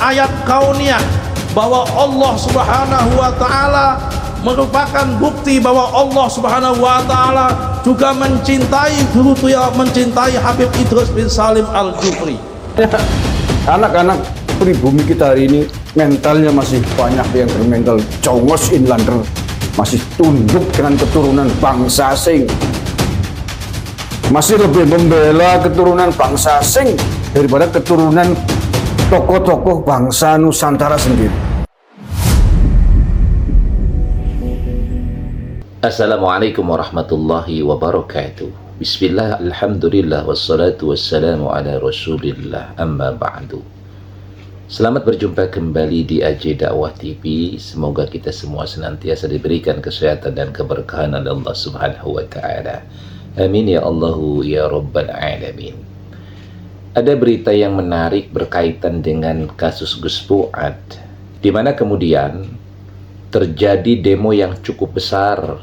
ayat kauniyah bahwa Allah Subhanahu wa taala merupakan bukti bahwa Allah Subhanahu wa taala juga mencintai Habib Idrus bin Salim Al-Jufri. Anak-anak pribumi kita hari ini mentalnya masih banyak yang bermental congos inlander, masih tunduk dengan keturunan bangsa asing, masih lebih membela keturunan bangsa asing daripada keturunan tokoh-tokoh bangsa Nusantara sendiri. Assalamualaikum warahmatullahi wabarakatuh. Bismillah, alhamdulillah, wassalatu wassalamu ala rasulillah, amma ba'du. Selamat berjumpa kembali di AJ Dakwah TV. Semoga kita semua senantiasa diberikan kesehatan dan keberkahan oleh Allah Subhanahu wa taala. Amin ya Allahu ya rabbal alamin. Ada berita yang menarik berkaitan dengan kasus Gus Fuad, di mana kemudian terjadi demo yang cukup besar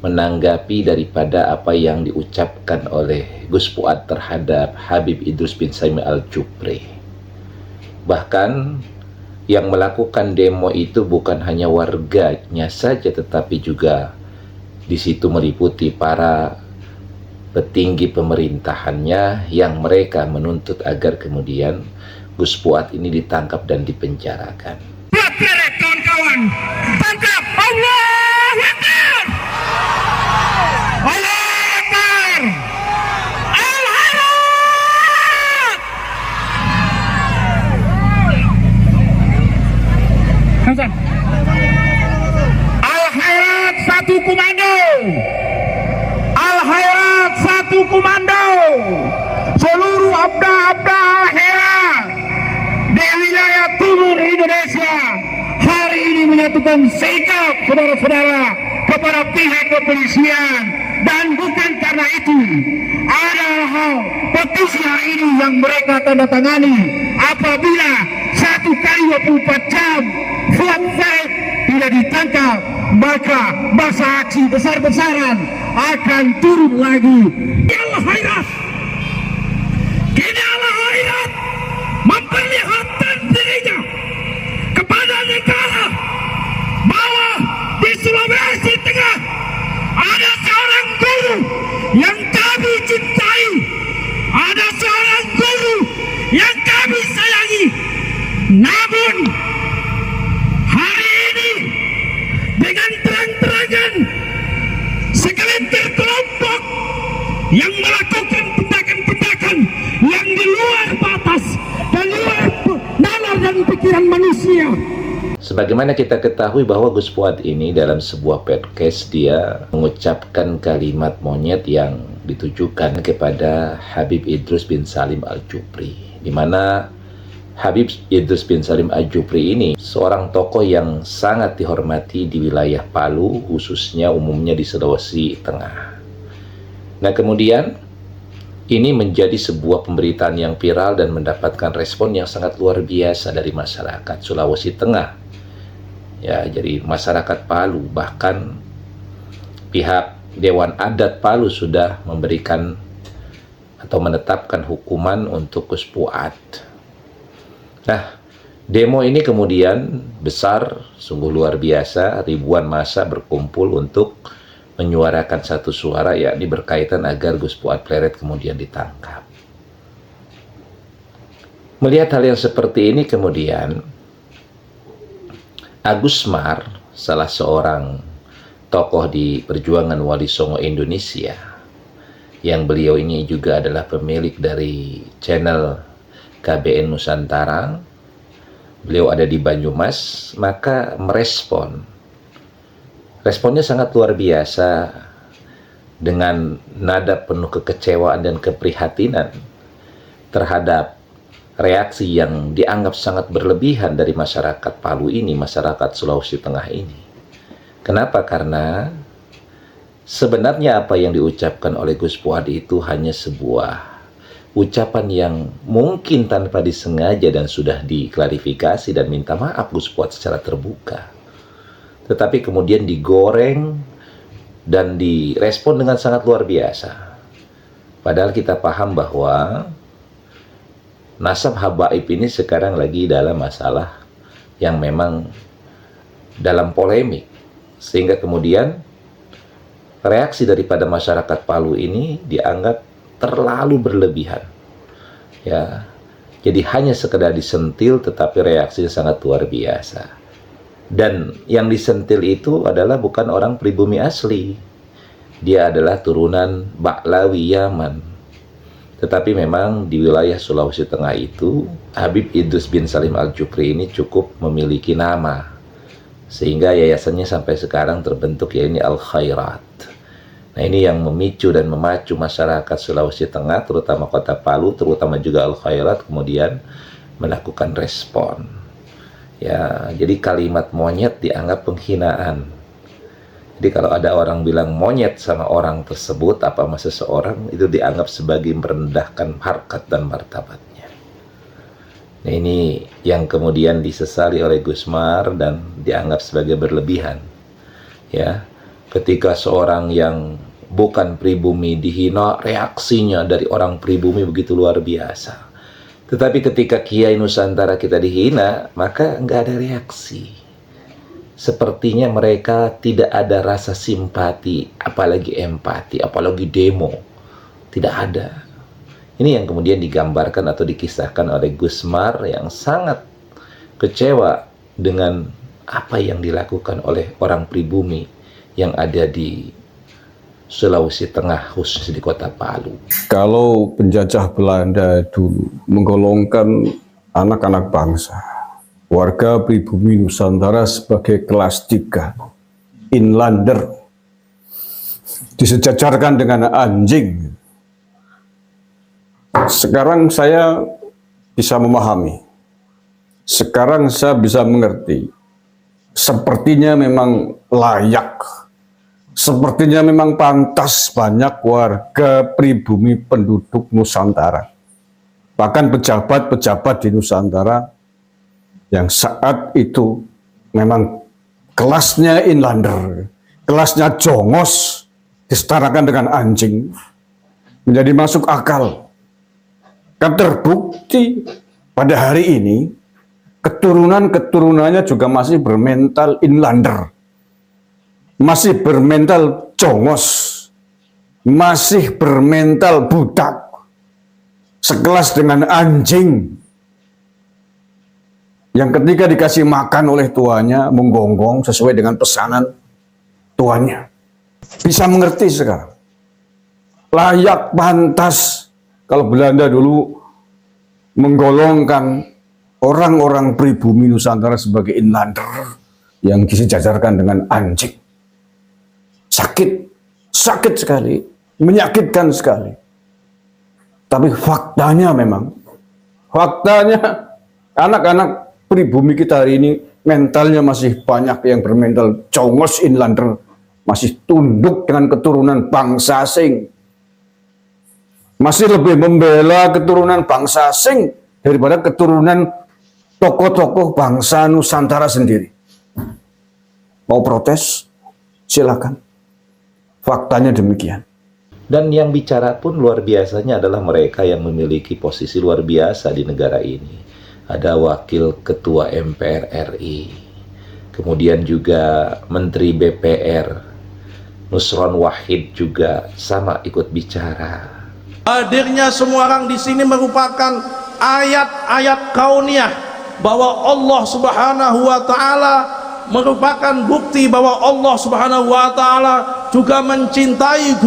menanggapi daripada apa yang diucapkan oleh Gus Fuad terhadap Habib Idrus bin Salim Al-Jufri. Bahkan yang melakukan demo itu bukan hanya warganya saja, tetapi juga di situ meliputi para petinggi pemerintahannya yang mereka menuntut agar kemudian Gus Fuad ini ditangkap dan dipenjarakan. Kawan-kawan, tangkap! Allahu Akbar! Allahu Akbar! Al-Hayat! Hasan. Al-Hayat satu komando! Al-Hayat satu komando! Seluruh abda-abda Al-Hayat di wilayah timur Indonesia hari ini menyatukan sikap saudara-saudara kepada pihak kepolisian, dan bukan karena itu ada hal petisi hari ini yang mereka tanda tangani. Apabila 1 kali 24 jam Fuad Said tidak ditangkap, maka masa aksi besar-besaran akan turun lagi. Al-Hayat, kini Al-Hayat memperlihatkan dirinya kepada negara bahwa di Sulawesi Tengah ada seorang guru yang kami cintai, ada seorang guru yang kami sayangi. Namun hari ini dengan terang-terangan segelintir kelompok yang melakukan tindakan-tindakan yang di luar batas dan luar nalar dan pikiran manusia. Sebagaimana kita ketahui bahwa Gus Fuad ini dalam sebuah podcast dia mengucapkan kalimat monyet yang ditujukan kepada Habib Idrus bin Salim Al-Jufri, di mana Habib Idrus bin Salim Al-Jufri ini seorang tokoh yang sangat dihormati di wilayah Palu, khususnya umumnya di Sulawesi Tengah. Nah, kemudian ini menjadi sebuah pemberitaan yang viral dan mendapatkan respon yang sangat luar biasa dari masyarakat Sulawesi Tengah. Ya, jadi masyarakat Palu, bahkan pihak Dewan Adat Palu sudah memberikan atau menetapkan hukuman untuk Gus Fuad. Nah, demo ini kemudian besar, sungguh luar biasa. Ribuan massa berkumpul untuk menyuarakan satu suara, yakni berkaitan agar Gus Fuad Pleret kemudian ditangkap. Melihat hal yang seperti ini, kemudian Agus Mar, salah seorang tokoh di perjuangan Wali Songo Indonesia, yang beliau ini juga adalah pemilik dari channel KBN Nusantara, beliau ada di Banyumas, maka responnya sangat luar biasa dengan nada penuh kekecewaan dan keprihatinan terhadap reaksi yang dianggap sangat berlebihan dari masyarakat Palu ini, masyarakat Sulawesi Tengah ini. Kenapa? Karena sebenarnya apa yang diucapkan oleh Gus Fuad itu hanya sebuah ucapan yang mungkin tanpa disengaja dan sudah diklarifikasi dan minta maaf Gus Fuad secara terbuka. Tetapi kemudian digoreng dan direspon dengan sangat luar biasa. Padahal kita paham bahwa nasab habaib ini sekarang lagi dalam masalah yang memang dalam polemik, sehingga kemudian reaksi daripada masyarakat Palu ini dianggap terlalu berlebihan. Ya, jadi hanya sekedar disentil tetapi reaksinya sangat luar biasa. Dan yang disentil itu adalah bukan orang pribumi asli. Dia adalah turunan Ba'lawi Yaman. Tetapi memang di wilayah Sulawesi Tengah itu, Habib Idrus bin Salim Al-Jufri ini cukup memiliki nama, sehingga yayasannya sampai sekarang terbentuk, yaitu Al-Khairat. Nah, ini yang memicu dan memacu masyarakat Sulawesi Tengah, terutama kota Palu, terutama juga Al-Khairat, kemudian melakukan respon. Ya, jadi kalimat monyet dianggap penghinaan. Jadi kalau ada orang bilang monyet sama orang tersebut, apa sama seseorang, itu dianggap sebagai merendahkan harkat dan martabatnya. Nah, ini yang kemudian disesali oleh Gusmar dan dianggap sebagai berlebihan. Ya, ketika seorang yang bukan pribumi dihina, reaksinya dari orang pribumi begitu luar biasa. Tetapi ketika Kiai Nusantara kita dihina, maka nggak ada reaksi. Sepertinya mereka tidak ada rasa simpati, apalagi empati, apalagi demo. Tidak ada. Ini yang kemudian digambarkan atau dikisahkan oleh Gusmar yang sangat kecewa dengan apa yang dilakukan oleh orang pribumi yang ada di Sulawesi Tengah, khusus di kota Palu. Kalau penjajah Belanda dulu menggolongkan anak-anak bangsa, warga pribumi Nusantara sebagai kelas 3, inlander, disejajarkan dengan anjing. Sekarang saya bisa memahami, sekarang saya bisa mengerti, sepertinya memang layak, sepertinya memang pantas banyak warga pribumi penduduk Nusantara, bahkan pejabat-pejabat di Nusantara yang saat itu memang kelasnya inlander, kelasnya jongos, disetarakan dengan anjing, menjadi masuk akal. Kan terbukti pada hari ini keturunan-keturunannya juga masih bermental inlander, masih bermental jongos, masih bermental budak, sekelas dengan anjing, yang ketika dikasih makan oleh tuannya menggonggong sesuai dengan pesanan tuannya. Bisa mengerti sekarang. Layak, pantas. Kalau Belanda dulu menggolongkan orang-orang pribumi Nusantara sebagai inlander yang disejajarkan dengan anjing. Sakit sekali, menyakitkan sekali. Tapi faktanya anak-anak pribumi kita hari ini mentalnya masih banyak yang bermental jongos inlander, masih tunduk dengan keturunan bangsa asing, masih lebih membela keturunan bangsa asing daripada keturunan tokoh-tokoh bangsa Nusantara sendiri. Mau protes? Silakan. Faktanya demikian. Dan yang bicara pun luar biasanya adalah mereka yang memiliki posisi luar biasa di negara ini. Ada wakil ketua MPR RI, kemudian juga Menteri BPR, Nusron Wahid juga sama ikut bicara. Hadirnya semua orang di sini merupakan ayat-ayat kauniyah bahwa Allah Subhanahu wa taala merupakan bukti bahwa Allah Subhanahu wa taala juga mencintai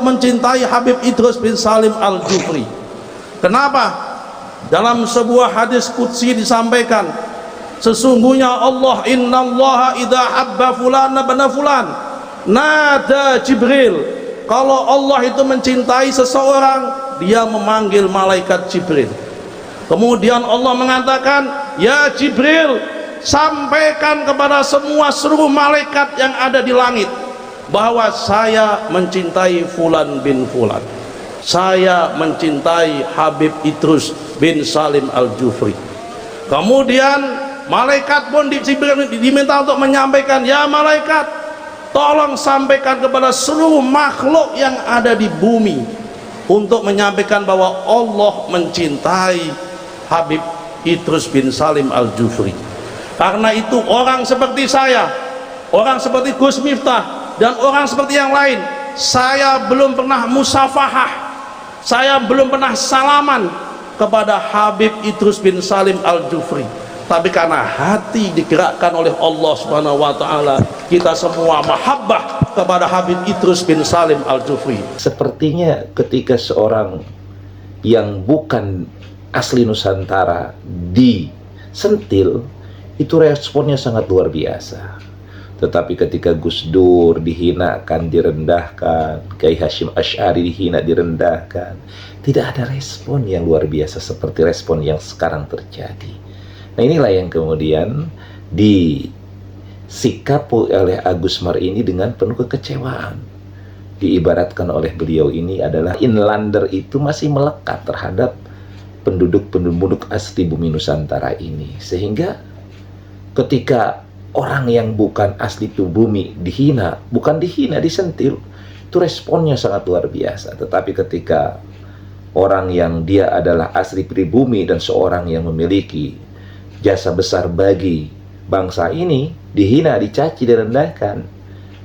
mencintai Habib Idrus bin Salim Al-Jufri. Kenapa? Dalam sebuah hadis qudsi disampaikan, sesungguhnya Allah, innallaha idza habba fulan bana fulan nada Jibril. Kalau Allah itu mencintai seseorang, dia memanggil malaikat Jibril. Kemudian Allah mengatakan, ya Jibril, sampaikan kepada seluruh malaikat yang ada di langit bahwa saya mencintai fulan bin fulan, saya mencintai Habib Idrus bin Salim Al-Jufri. Kemudian malaikat pun diminta untuk menyampaikan, ya malaikat, tolong sampaikan kepada seluruh makhluk yang ada di bumi untuk menyampaikan bahwa Allah mencintai Habib Idrus bin Salim Al-Jufri. Karena itu orang seperti saya, orang seperti Gus Miftah, dan orang seperti yang lain, saya belum pernah musafahah, saya belum pernah salaman kepada Habib Idrus bin Salim Al-Jufri. Tapi karena hati digerakkan oleh Allah Subhanahu wa taala, kita semua mahabbah kepada Habib Idrus bin Salim Al-Jufri. Sepertinya ketika seorang yang bukan asli Nusantara disentil, itu responnya sangat luar biasa. Tetapi ketika Gus Dur dihinakan, direndahkan, Kiai Hasyim Asy'ari dihina, direndahkan, tidak ada respon yang luar biasa seperti respon yang sekarang terjadi. Nah, inilah yang kemudian disikapi oleh Agus Mar ini dengan penuh kekecewaan. Diibaratkan oleh beliau ini adalah inlander itu masih melekat terhadap penduduk asli bumi Nusantara ini. Sehingga ketika orang yang bukan asli bumi dihina, bukan dihina, disentil, itu responnya sangat luar biasa. Tetapi ketika orang yang dia adalah asli pribumi dan seorang yang memiliki jasa besar bagi bangsa ini dihina, dicaci, direndahkan,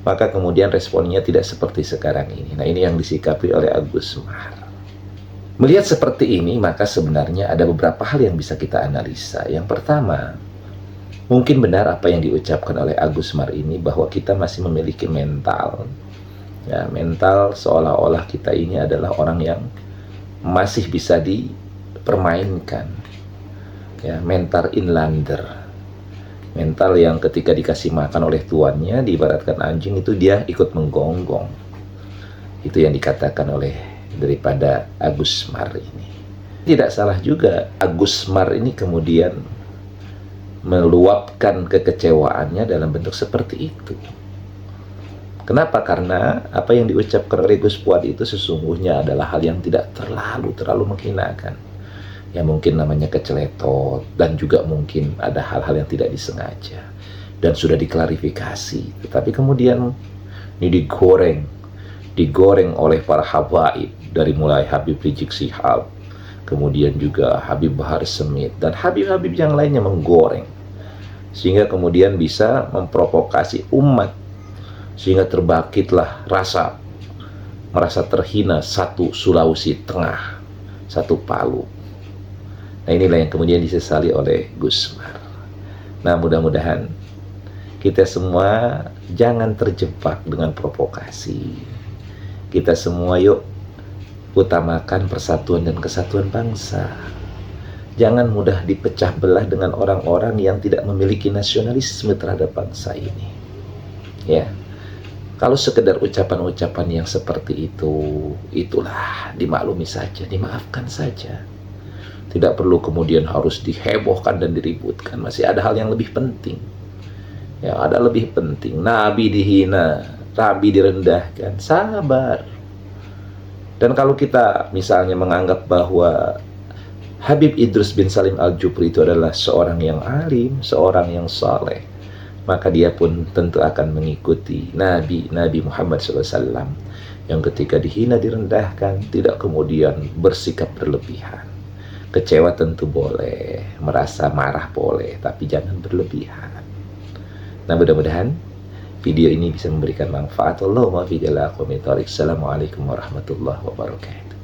maka kemudian responnya tidak seperti sekarang ini. Nah, ini yang disikapi oleh Agus Mar. Melihat seperti ini, maka sebenarnya ada beberapa hal yang bisa kita analisa. Yang pertama, mungkin benar apa yang diucapkan oleh Agus Mar ini, bahwa kita masih memiliki mental, ya, mental seolah-olah kita ini adalah orang yang masih bisa dipermainkan, ya, mental inlander, mental yang ketika dikasih makan oleh tuannya diibaratkan anjing, itu dia ikut menggonggong. Itu yang dikatakan oleh daripada Agus Mar ini. Tidak salah juga Agus Mar ini kemudian meluapkan kekecewaannya dalam bentuk seperti itu. Kenapa? Karena apa yang diucapkan oleh Gus Fuad itu sesungguhnya adalah hal yang tidak terlalu menghinakan. Ya, mungkin namanya keceletot, dan juga mungkin ada hal-hal yang tidak disengaja dan sudah diklarifikasi, tetapi kemudian ini digoreng oleh para habaib, dari mulai Habib Rizik Syihab, kemudian juga Habib Bahar Smith dan Habib-Habib yang lainnya menggoreng, sehingga kemudian bisa memprovokasi umat, sehingga terbangkitlah merasa terhina satu Sulawesi Tengah, satu Palu. Nah, inilah yang kemudian disesali oleh Gus Mar. Nah, mudah-mudahan kita semua jangan terjebak dengan provokasi. Kita semua yuk utamakan persatuan dan kesatuan bangsa. Jangan mudah dipecah belah dengan orang-orang yang tidak memiliki nasionalisme terhadap bangsa ini. Ya, kalau sekedar ucapan-ucapan yang seperti itu, itulah dimaklumi saja, dimaafkan saja. Tidak perlu kemudian harus dihebohkan dan diributkan. Masih ada hal yang lebih penting. Ya, ada lebih penting. Nabi dihina, Nabi direndahkan. Sabar. Dan kalau kita misalnya menganggap bahwa Habib Idrus bin Salim Al-Jufri itu adalah seorang yang alim, seorang yang saleh, maka dia pun tentu akan mengikuti Nabi Muhammad SAW yang ketika dihina, direndahkan, tidak kemudian bersikap berlebihan. Kecewa tentu boleh, merasa marah boleh, tapi jangan berlebihan. Nah, mudah-mudahan video ini bisa memberikan manfaat. Allahumma fi jalal qomitorik. Assalamualaikum warahmatullahi wabarakatuh.